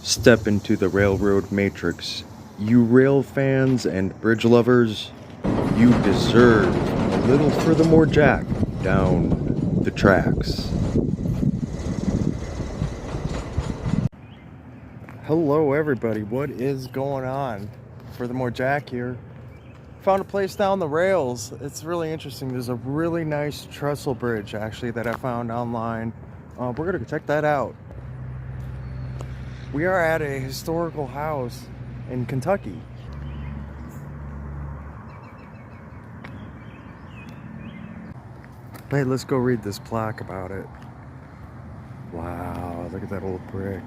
Step into the railroad matrix. You rail fans and bridge lovers, you deserve a little furthermore jack down the tracks. Hello everybody, what is going on? Furthermore Jack here. Found a place down the rails. It's really interesting. There's a really nice trestle bridge actually that I found online. We're gonna go check that out. We are at a historical house in Kentucky. Hey, let's go read this plaque about it. Wow, look at that old brick.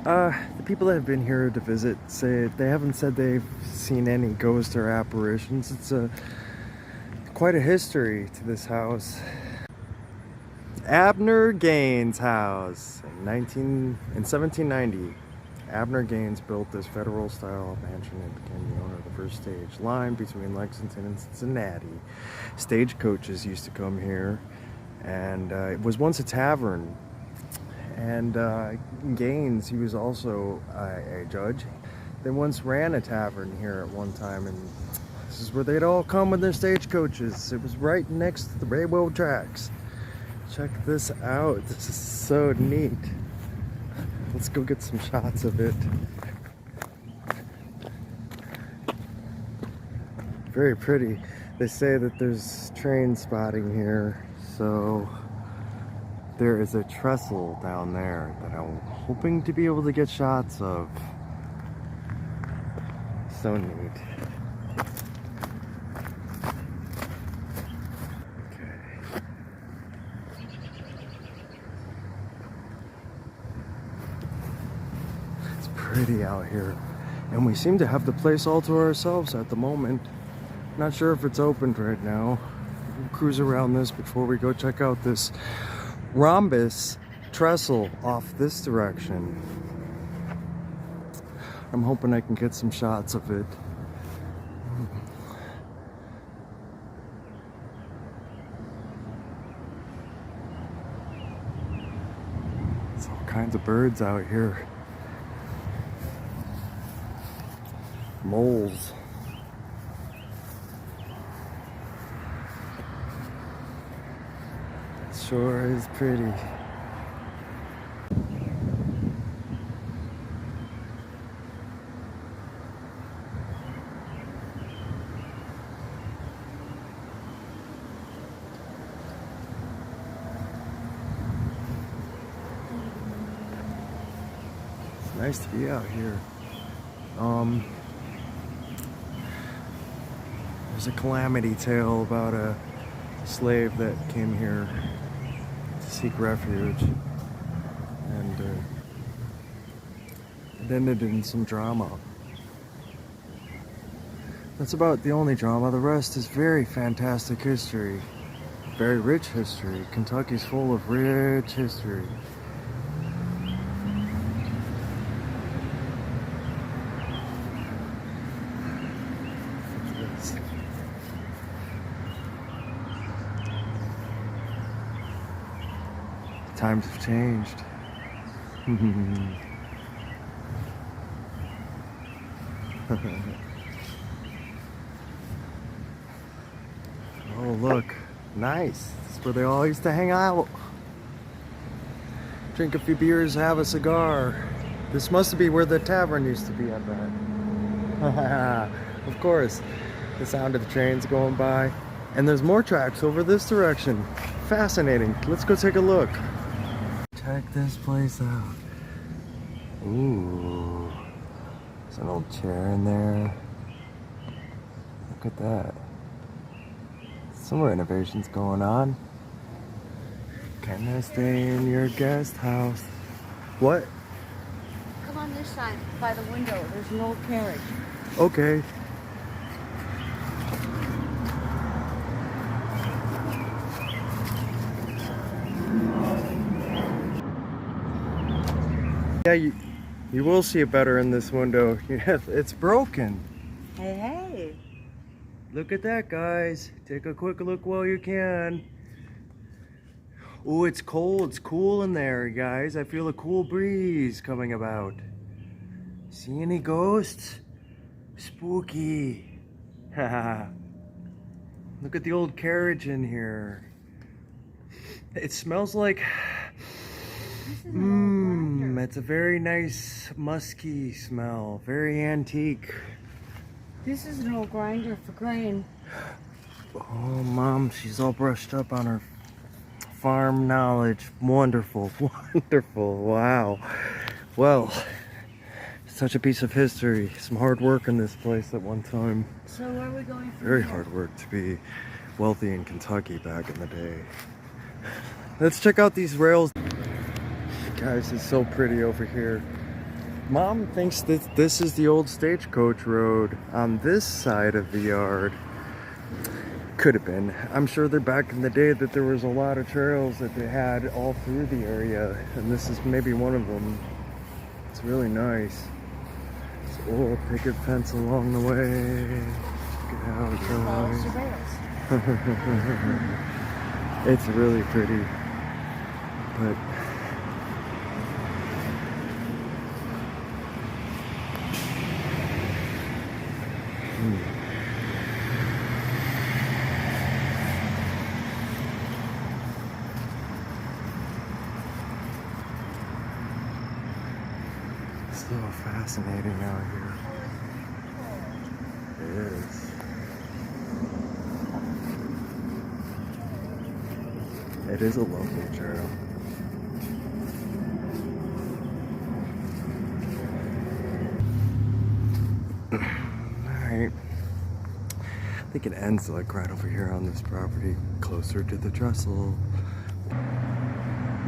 The people that have been here to visit say they haven't said they've seen any ghosts or apparitions. It's quite a history to this house. Abnder House in 1790. Abner Gaines built this federal-style mansion and became the owner of the first stage line between Lexington and Cincinnati. Stagecoaches used to come here, and it was once a tavern. And Gaines, he was also a judge. They once ran a tavern here at one time, and this is where they'd all come with their stagecoaches. It was right next to the railroad tracks. Check this out. This is so neat. Let's go get some shots of it. Very pretty. They say that there's train spotting here, so there is a trestle down there that I'm hoping to be able to get shots of. So neat. Pretty out here, and we seem to have the place all to ourselves at the moment. Not sure if it's opened right now. We'll cruise around this before we go check out this rhombus trestle off this direction. I'm hoping I can get some shots of it. There's all kinds of birds out here. Moles. Sure is pretty. It's nice to be out here. There's a calamity tale about a slave that came here to seek refuge, and it ended in some drama. That's about the only drama. The rest is very fantastic history, very rich history. Kentucky's full of rich history. Times have changed. Oh, look. Nice. This is where they all used to hang out. Drink a few beers, have a cigar. This must be where the tavern used to be, I bet. Of course. The sound of the trains going by. And there's more tracks over this direction. Fascinating. Let's go take a look. Check this place out. Ooh. There's an old chair in there. Look at that. Some renovations going on. Can I stay in your guest house? What? Come on this side, by the window. There's an old carriage. Okay. Yeah, you will see it better in this window. It's broken. Hey, hey. Look at that, guys. Take a quick look while you can. Oh, it's cold. It's cool in there, guys. I feel a cool breeze coming about. See any ghosts? Spooky. Haha. Look at the old carriage in here. It smells like... it's a very nice musky smell. Very antique. This is an old grinder for grain. Oh, Mom, she's all brushed up on her farm knowledge. Wonderful, wonderful. Wow. Well, such a piece of history. Some hard work in this place at one time. So where are we going from Very here? hard work to be wealthy in Kentucky back in the day. Let's check out these rails. Guys, it's so pretty over here. Mom thinks that this is the old stagecoach road on this side of the yard. Could have been. I'm sure that back in the day that there was a lot of trails that they had all through the area, and this is maybe one of them. It's really nice. It's old picket fence along the way. Look at how it goes. It's really pretty, but so fascinating out here. It is. It is a lovely trail. Alright. I think it ends like right over here on this property, closer to the trestle.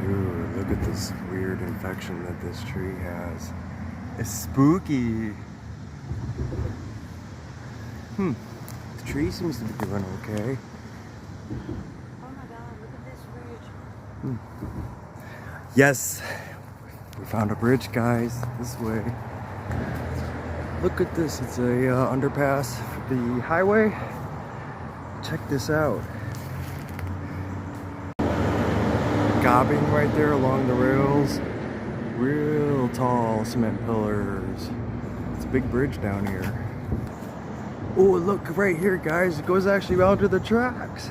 Ooh, look at this weird infection that this tree has. It's spooky. The tree seems to be doing okay. Oh my God, look at this bridge. Yes, we found a bridge, guys. This way. Look at this. It's a underpass for the highway. Check this out. Gobbing right there along the rails. Real tall cement pillars. It's a big bridge down here. Oh, look right here, guys. It goes actually out to the tracks.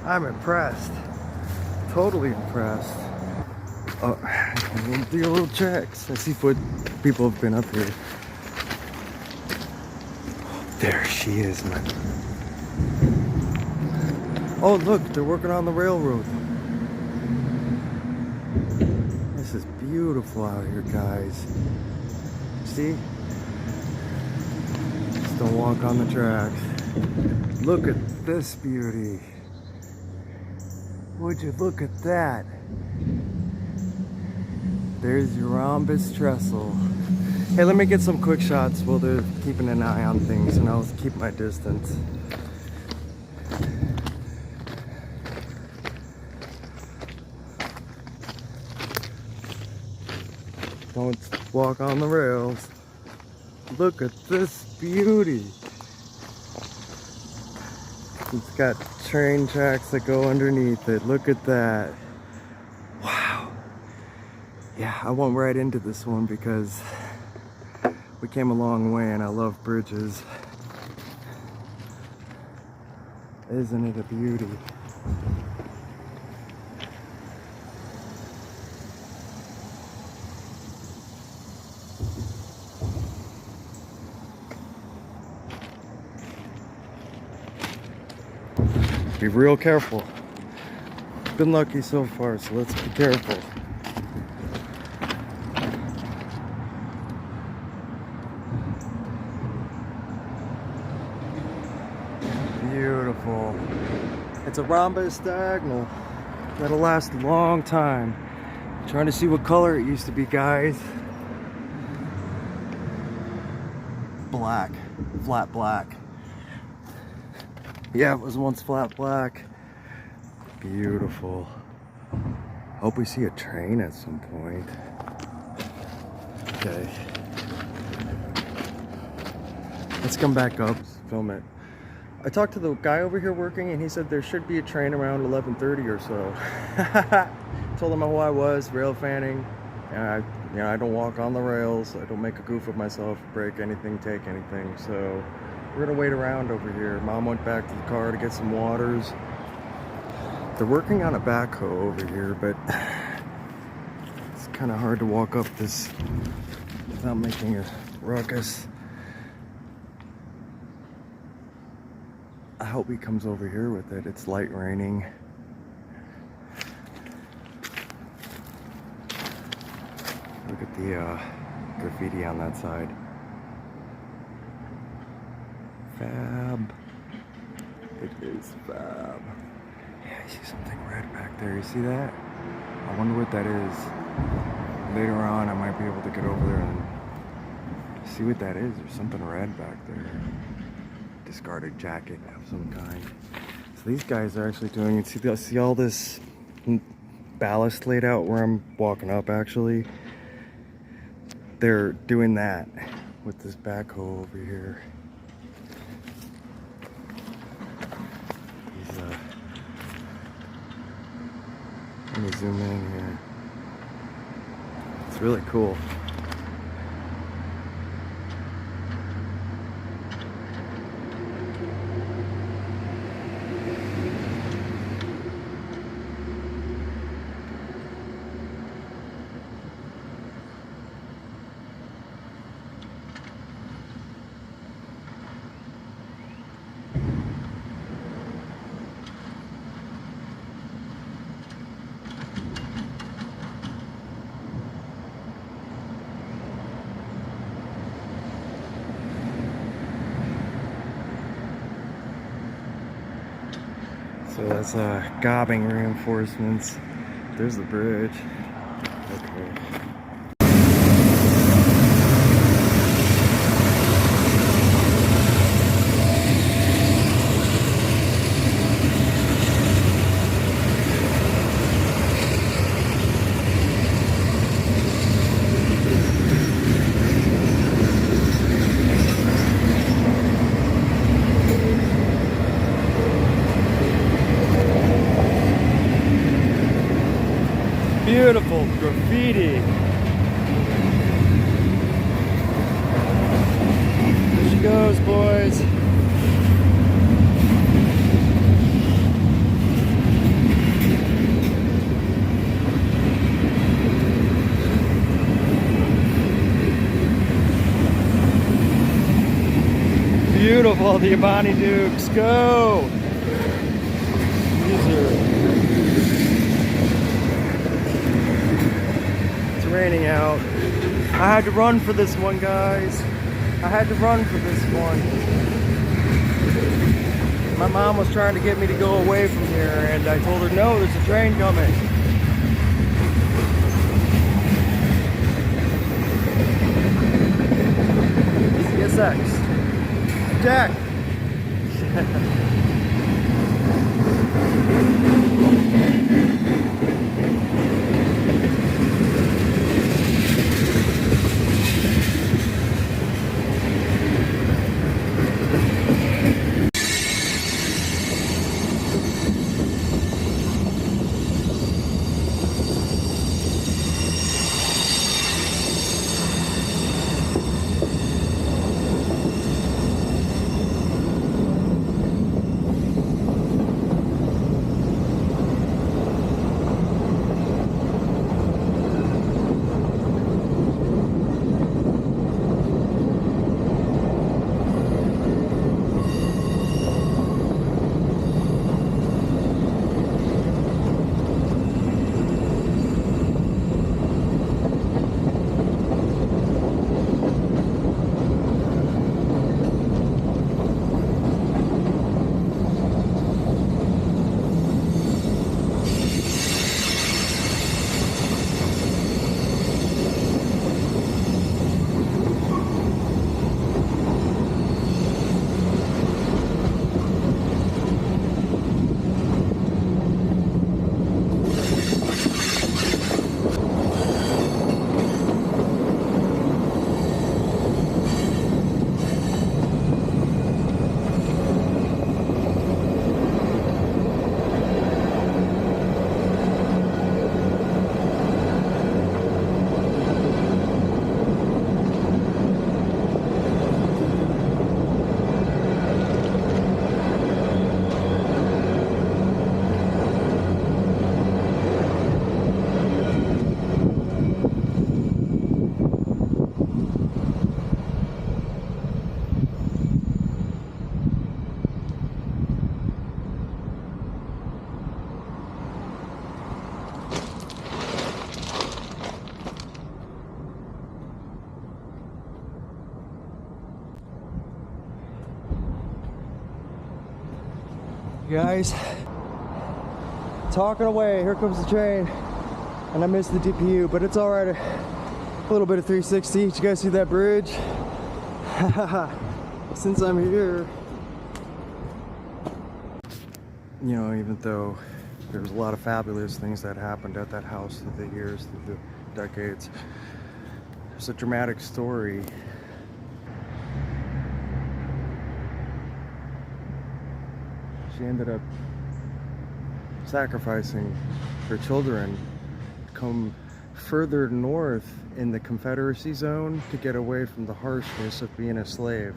I'm impressed. Totally impressed. Oh, the old tracks. I see people have been up here. There she is, man. Oh, look, they're working on the railroad. This is beautiful out here, guys. See? Just don't walk on the tracks. Look at this beauty. Would you look at that? There's your rhombus trestle. Hey, let me get some quick shots while they're keeping an eye on things, and I'll keep my distance. Don't walk on the rails. Look at this beauty. It's got train tracks that go underneath it. Look at that. Wow. Yeah, I went right into this one because we came a long way and I love bridges. Isn't it a beauty? Be real careful. Been lucky so far, so let's be careful. Beautiful. It's a rhombus diagonal. That'll last a long time. Trying to see what color it used to be, guys. Black. Flat black. Yeah, it was once flat black. Beautiful. Hope we see a train at some point. Okay. Let's come back up, film it. I talked to the guy over here working, and he said there should be a train around 11:30 or so. Told him who I was, rail fanning, and I don't walk on the rails. I don't make a goof of myself, break anything, take anything. So we're gonna wait around over here. Mom went back to the car to get some waters. They're working on a backhoe over here, but it's kind of hard to walk up this without making a ruckus. I hope he comes over here with it. It's light raining. Look at the graffiti on that side. Fab. It is fab. Yeah, I see something red back there. You see that? I wonder what that is. Later on, I might be able to get over there and see what that is. There's something red back there. Discarded jacket of some kind. So these guys are actually doing, see all this ballast laid out where I'm walking up actually? They're doing that with this backhoe over here. Let me zoom in here. It's really cool. So that's gobbing reinforcements. There's the bridge. Okay. Beautiful graffiti. There she goes, boys. Beautiful, the Abnder Dukes, go! These are... raining out. I had to run for this one, guys. I had to run for this one. My mom was trying to get me to go away from here, and I told her, no, there's a train coming. CSX. Jack. Guys, talking away, here comes the train, and I missed the DPU, but it's all right. A little bit of 360. Did you guys see that bridge? Since I'm here, you know, even though there was a lot of fabulous things that happened at that house through the years, through the decades, it's a dramatic story. She ended up sacrificing her children to come further north in the Confederacy zone to get away from the harshness of being a slave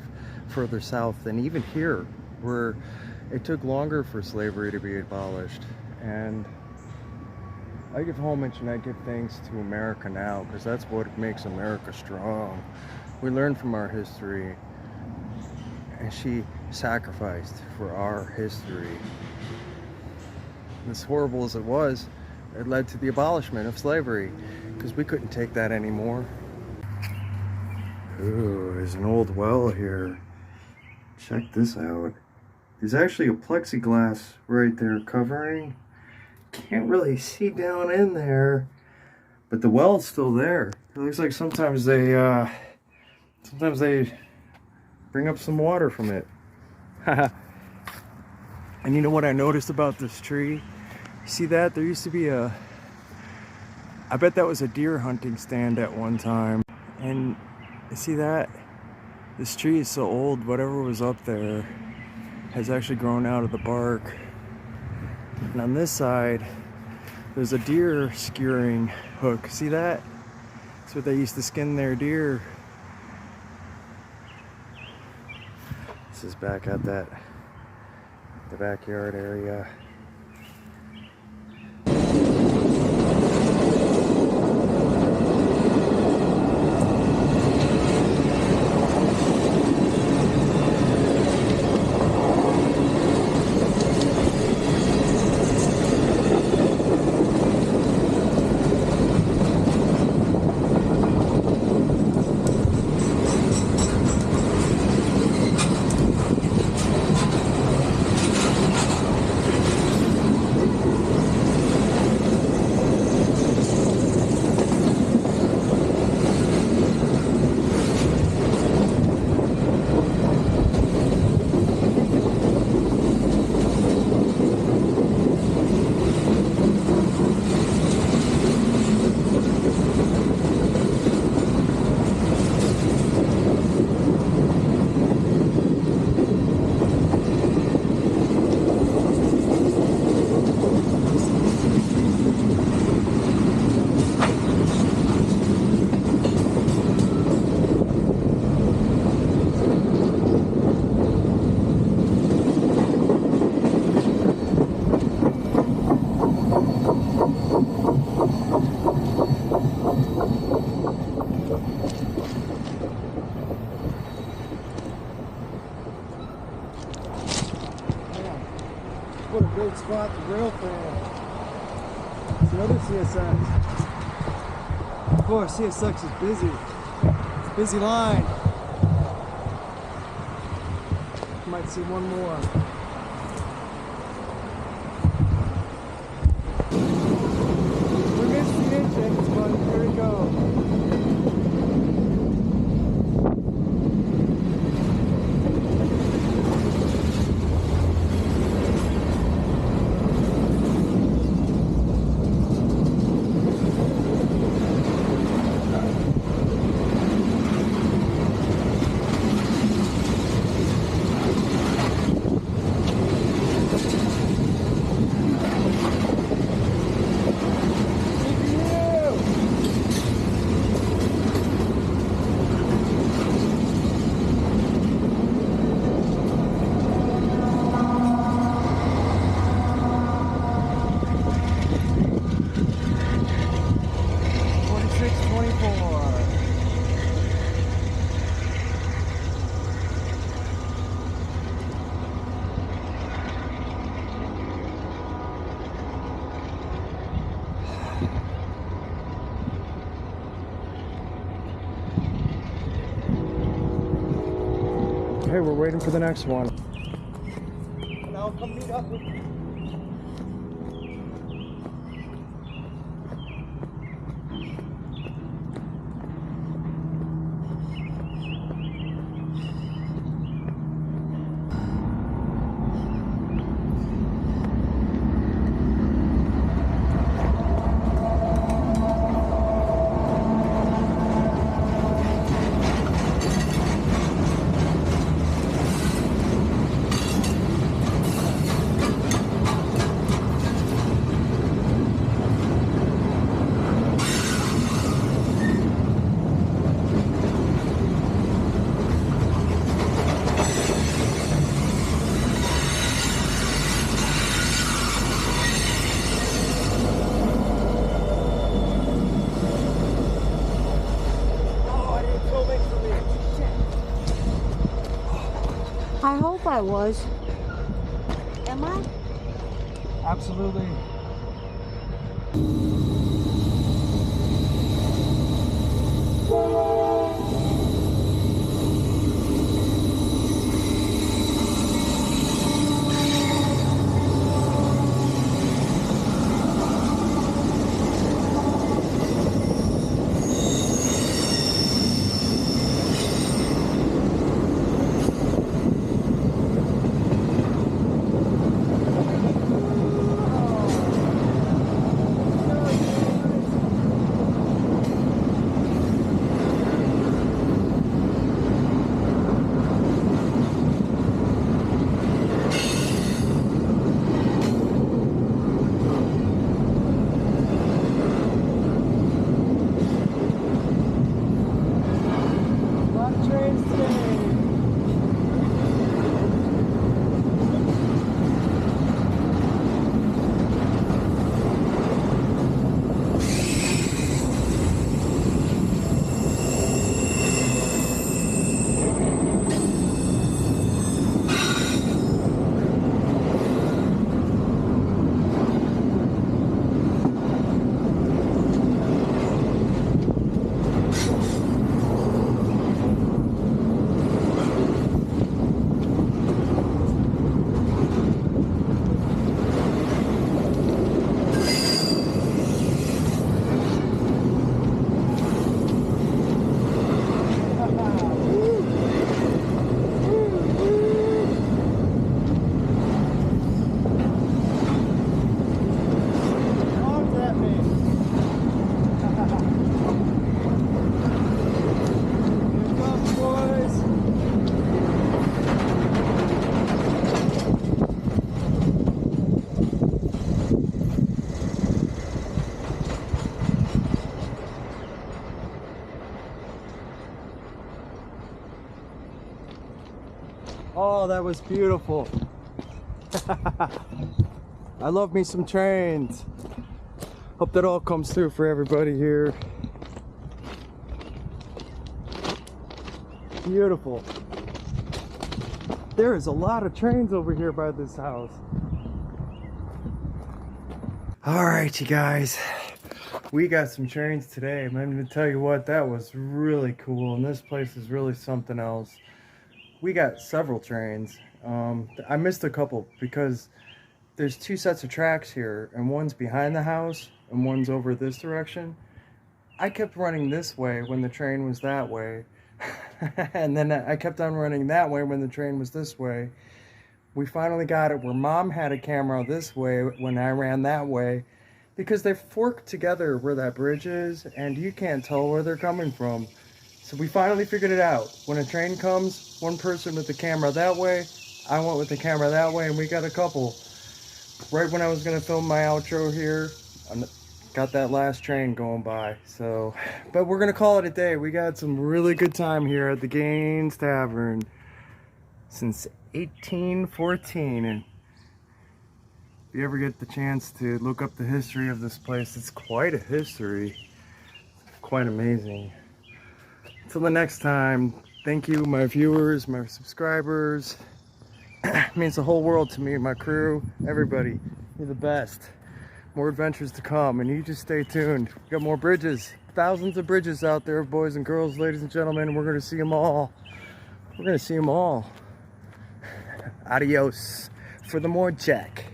further south than even here, where it took longer for slavery to be abolished. And I give homage and I give thanks to America now, because that's what makes America strong. We learn from our history, and she sacrificed for our history. As horrible as it was, it led to the abolishment of slavery, because we couldn't take that anymore. Ooh, there's an old well here. Check this out. There's actually a plexiglass right there covering. Can't really see down in there, but the well's still there. It looks like sometimes they bring up some water from it. And you know what I noticed about this tree? You see that? There used to be I bet that was a deer hunting stand at one time. And you see that? This tree is so old, whatever was up there has actually grown out of the bark. And on this side, there's a deer skewering hook. See that? That's what they used to skin their deer. This is back at the backyard area. What a great spot, the railfans. It's another CSX. Boy, CSX is busy. It's a busy line. Might see one more. We missed the engines, but here we go. Okay, we're waiting for the next one. Now come meet up with you. I hope I was. Am I? Absolutely. Oh, that was beautiful. I love me some trains. Hope that all comes through for everybody here. Beautiful. There is a lot of trains over here by this house. All right, you guys. We got some trains today. I'm going to tell you what, that was really cool. And this place is really something else. We got several trains. I missed a couple because there's two sets of tracks here, and one's behind the house and one's over this direction. I kept running this way when the train was that way. And then I kept on running that way when the train was this way. We finally got it where Mom had a camera this way when I ran that way, because they fork together where that bridge is and you can't tell where they're coming from. So we finally figured it out. When a train comes, one person with the camera that way, I went with the camera that way, and we got a couple. Right when I was gonna film my outro here, I got that last train going by. So, but we're gonna call it a day. We got some really good time here at the Gaines Tavern since 1814. And if you ever get the chance to look up the history of this place, it's quite a history. Quite amazing. Until the next time, thank you, my viewers, my subscribers. It means the whole world to me, my crew, everybody. You're the best. More adventures to come, and you just stay tuned. We got more bridges, thousands of bridges out there, boys and girls, ladies and gentlemen, and we're going to see them all. We're going to see them all. Adios. for the more Jack.